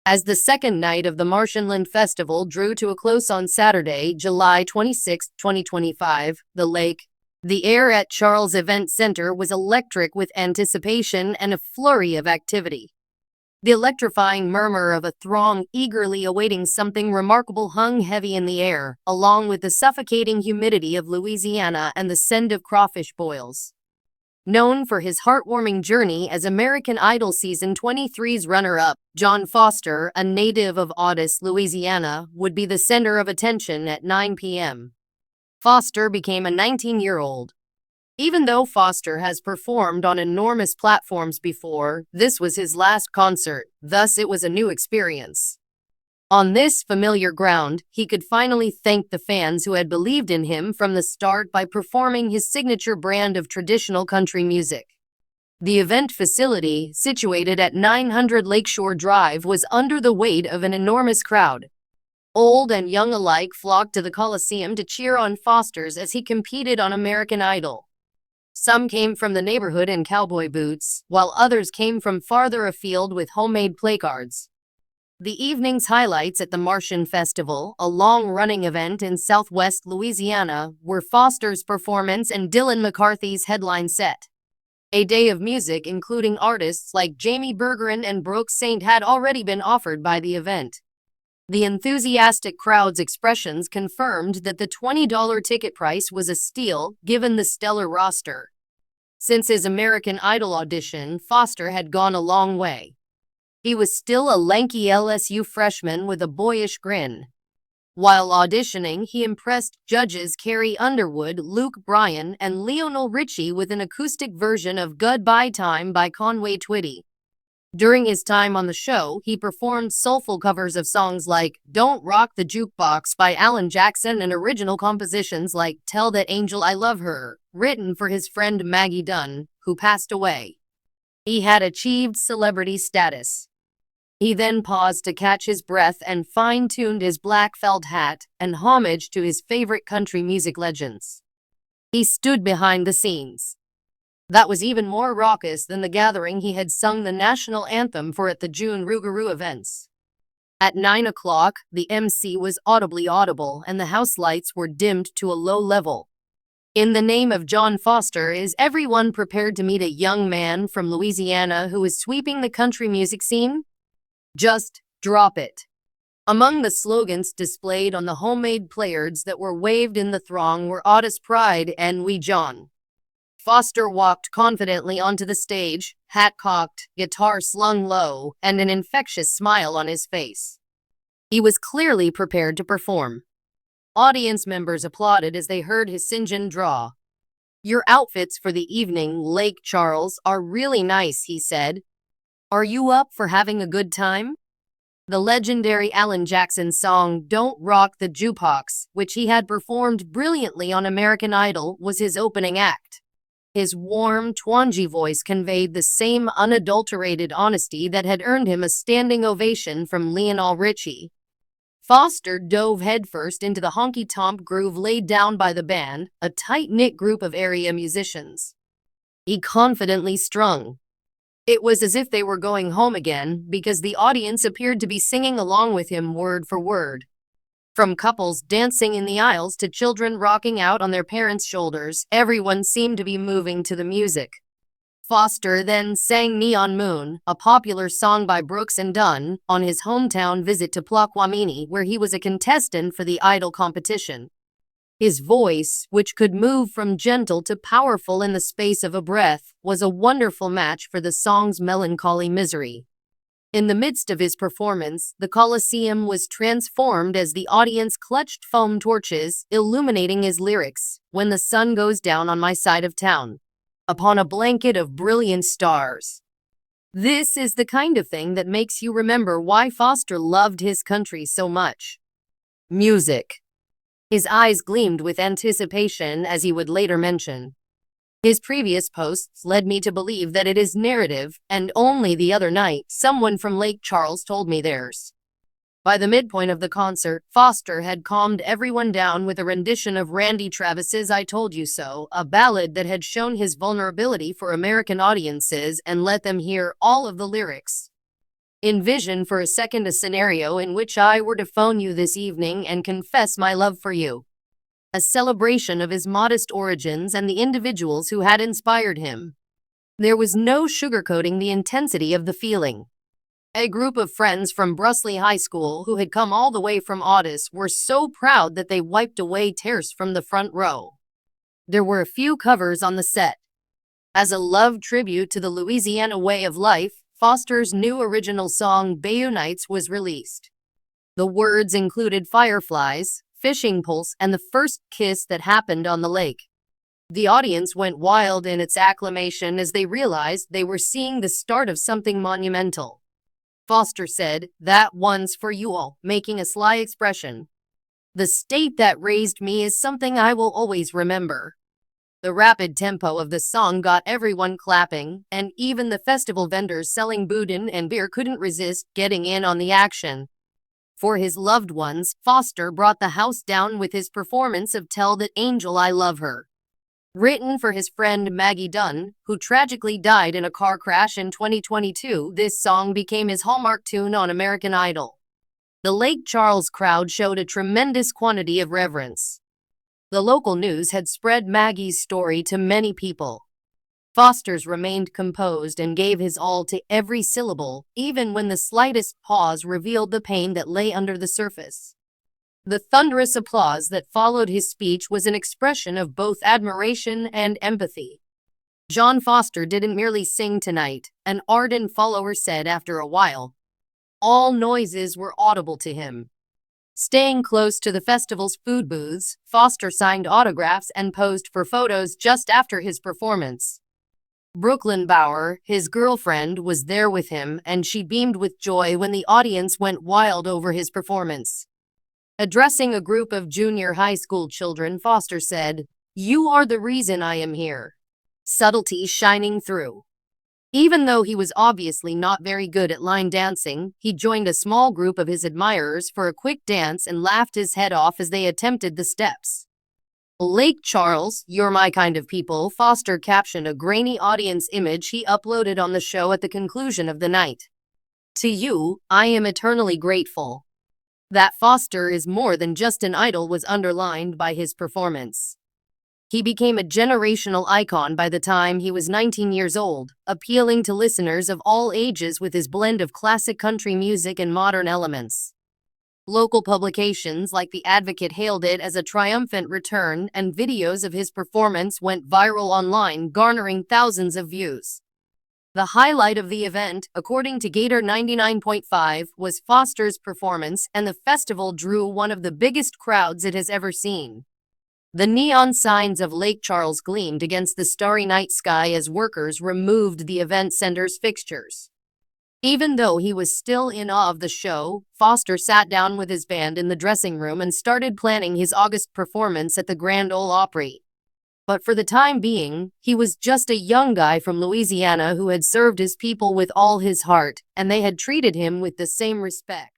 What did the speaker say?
As the second night of the Marshland Festival drew to a close on Saturday, July 26, 2025, the air at Charles Event Center was electric with anticipation and a flurry of activity. The electrifying murmur of a throng eagerly awaiting something remarkable hung heavy in the air, along with the suffocating humidity of Louisiana and the scent of crawfish boils. Known for his heartwarming journey as American Idol Season 23's runner-up, John Foster, a native of Audis, Louisiana, would be the center of attention at 9 p.m. Foster became a 19-year-old. Even though Foster has performed on enormous platforms before, this was his last concert, thus it was a new experience. On this familiar ground, he could finally thank the fans who had believed in him from the start by performing his signature brand of traditional country music. The event facility, situated at 900 Lakeshore Drive, was under the weight of an enormous crowd. Old and young alike flocked to the Coliseum to cheer on Foster's as he competed on American Idol. Some came from the neighborhood in cowboy boots, while others came from farther afield with homemade placards. The evening's highlights at the Marshland Festival, a long-running event in southwest Louisiana, were Foster's performance and Dylan McCarthy's headline set. A day of music including artists like Jamie Bergeron and Brooke Saint had already been offered by the event. The enthusiastic crowd's expressions confirmed that the $20 ticket price was a steal, given the stellar roster. Since his American Idol audition, Foster had gone a long way. He was still a lanky LSU freshman with a boyish grin. While auditioning, he impressed judges Carrie Underwood, Luke Bryan, and Lionel Richie with an acoustic version of Goodbye Time by Conway Twitty. During his time on the show, he performed soulful covers of songs like Don't Rock the Jukebox by Alan Jackson and original compositions like Tell That Angel I Love Her, written for his friend Maggie Dunn, who passed away. He had achieved celebrity status. He then paused to catch his breath and fine-tuned his black felt hat, an homage to his favorite country music legends. He stood behind the scenes. That was even more raucous than the gathering he had sung the national anthem for at the June Rougarou events. At 9 o'clock, the MC was audibly audible and the house lights were dimmed to a low level. In the name of John Foster, is everyone prepared to meet a young man from Louisiana who is sweeping the country music scene? Just drop it. Among the slogans displayed on the homemade placards that were waved in the throng were Audis Pride and We John. Foster walked confidently onto the stage, hat cocked, guitar slung low, and an infectious smile on his face. He was clearly prepared to perform. Audience members applauded as they heard his St. draw. Your outfits for the evening, Lake Charles, are really nice, he said. Are you up for having a good time? The legendary Alan Jackson song Don't Rock the Jukebox, which he had performed brilliantly on American Idol, was his opening act. His warm, twangy voice conveyed the same unadulterated honesty that had earned him a standing ovation from Lionel Richie. Foster dove headfirst into the honky-tonk groove laid down by the band, a tight-knit group of area musicians. He confidently strung. It was as if they were going home again, because the audience appeared to be singing along with him word for word. From couples dancing in the aisles to children rocking out on their parents' shoulders, everyone seemed to be moving to the music. Foster then sang Neon Moon, a popular song by Brooks and Dunn, on his hometown visit to Plaquemine, where he was a contestant for the Idol competition. His voice, which could move from gentle to powerful in the space of a breath, was a wonderful match for the song's melancholy misery. In the midst of his performance, the Coliseum was transformed as the audience clutched foam torches, illuminating his lyrics, When the Sun Goes Down on My Side of Town, upon a blanket of brilliant stars. This is the kind of thing that makes you remember why Foster loved his country so much. Music. His eyes gleamed with anticipation, as he would later mention. His previous posts led me to believe that it is narrative, and only the other night, someone from Lake Charles told me theirs. By the midpoint of the concert, Foster had calmed everyone down with a rendition of Randy Travis's I Told You So, a ballad that had shown his vulnerability for American audiences and let them hear all of the lyrics. Envision for a second a scenario in which I were to phone you this evening and confess my love for you. A celebration of his modest origins and the individuals who had inspired him. There was no sugarcoating the intensity of the feeling. A group of friends from Brusley High School who had come all the way from Audis were so proud that they wiped away tears from the front row. There were a few covers on the set. As a love tribute to the Louisiana way of life, Foster's new original song Bayou Nights was released. The words included fireflies, fishing poles, and the first kiss that happened on the lake. The audience went wild in its acclamation as they realized they were seeing the start of something monumental. Foster said, "That one's for you all," making a sly expression. "The state that raised me is something I will always remember." The rapid tempo of the song got everyone clapping, and even the festival vendors selling boudin and beer couldn't resist getting in on the action. For his loved ones, Foster brought the house down with his performance of Tell That Angel I Love Her. Written for his friend Maggie Dunn, who tragically died in a car crash in 2022, this song became his hallmark tune on American Idol. The Lake Charles crowd showed a tremendous quantity of reverence. The local news had spread Maggie's story to many people. Foster's remained composed and gave his all to every syllable, even when the slightest pause revealed the pain that lay under the surface. The thunderous applause that followed his speech was an expression of both admiration and empathy. "John Foster didn't merely sing tonight," an ardent follower said after a while. All noises were audible to him. Staying close to the festival's food booths, Foster signed autographs and posed for photos just after his performance. Brooklyn Bauer, his girlfriend, was there with him, and she beamed with joy when the audience went wild over his performance. Addressing a group of junior high school children, Foster said, "You are the reason I am here." Subtlety shining through. Even though he was obviously not very good at line dancing, he joined a small group of his admirers for a quick dance and laughed his head off as they attempted the steps. "Lake Charles, you're my kind of people," Foster captioned a grainy audience image he uploaded on the show at the conclusion of the night. "To you, I am eternally grateful." That Foster is more than just an idol was underlined by his performance. He became a generational icon by the time he was 19 years old, appealing to listeners of all ages with his blend of classic country music and modern elements. Local publications like The Advocate hailed it as a triumphant return, and videos of his performance went viral online, garnering thousands of views. The highlight of the event, according to Gator 99.5, was Foster's performance, and the festival drew one of the biggest crowds it has ever seen. The neon signs of Lake Charles gleamed against the starry night sky as workers removed the event center's fixtures. Even though he was still in awe of the show, Foster sat down with his band in the dressing room and started planning his August performance at the Grand Ole Opry. But for the time being, he was just a young guy from Louisiana who had served his people with all his heart, and they had treated him with the same respect.